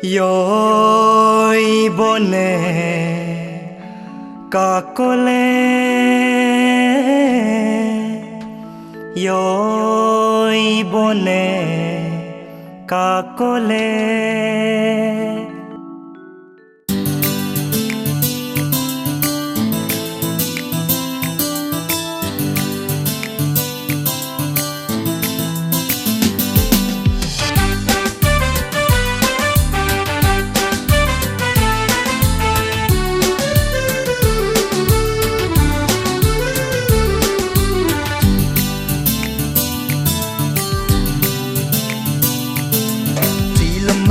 Yoi bone kakole Yoi bone kakole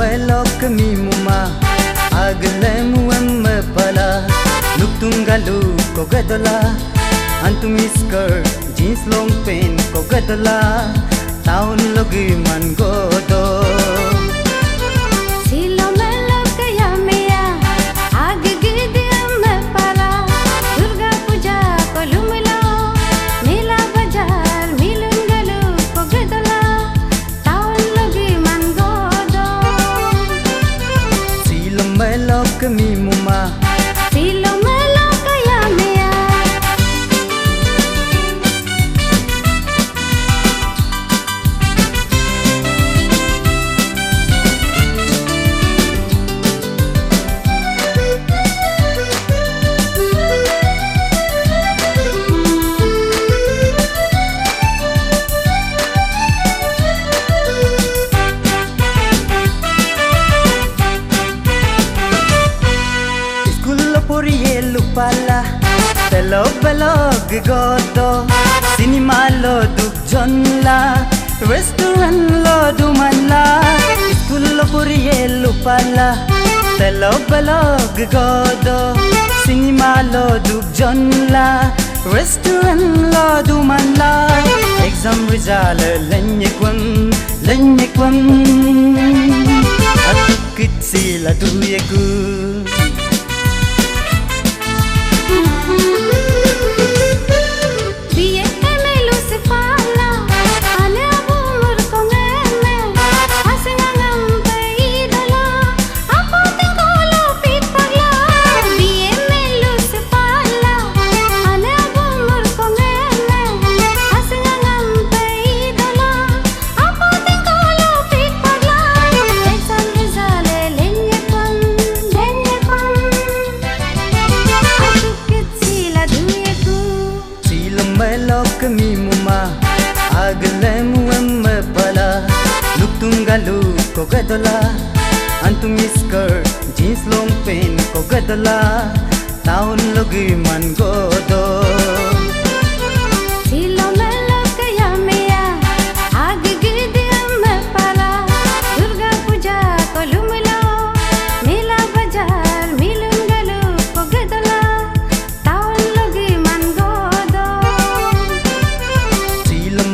Melok mi muma agle muam pala luktungalu ko gadala antum skirt jeans long pant ko gadala taun logi man godo melok mi muma silo melok kaya mea Pala belog belog godo cinema lo duk jonla restaurant lo dumanla school lo puriye lupala belog belog godo cinema lo duk jonla restaurant lo dumanla exam result lenyekwam atuk sila duyeku melok mi muma agle muam pala luktungalu ko gadala antum skirt jeans long pant ko gadala taun logi man godo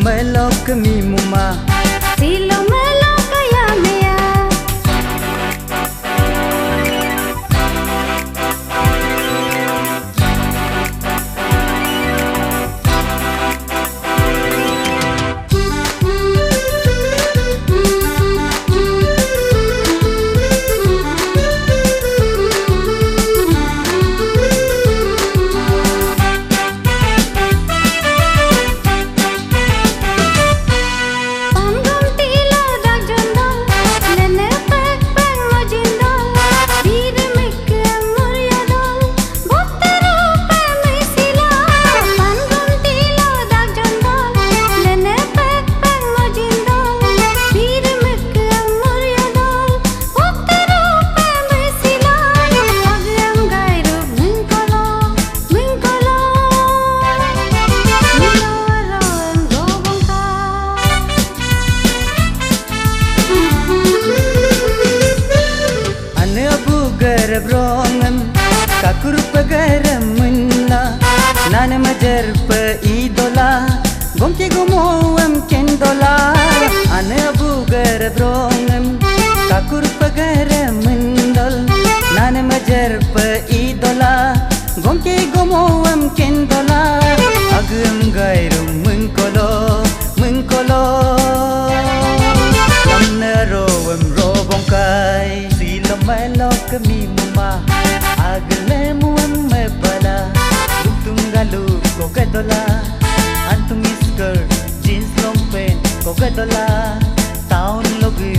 melok mi muma silo melok kaya mea brongan kakur pagaram munna nan majar pa idola gomke gomoam kendola ane bugar brongan kakur pagaram mundal nan majar pa idola gomke gomoam kendola agam gairum munkolo namna roam robong kai silo dola taun lobe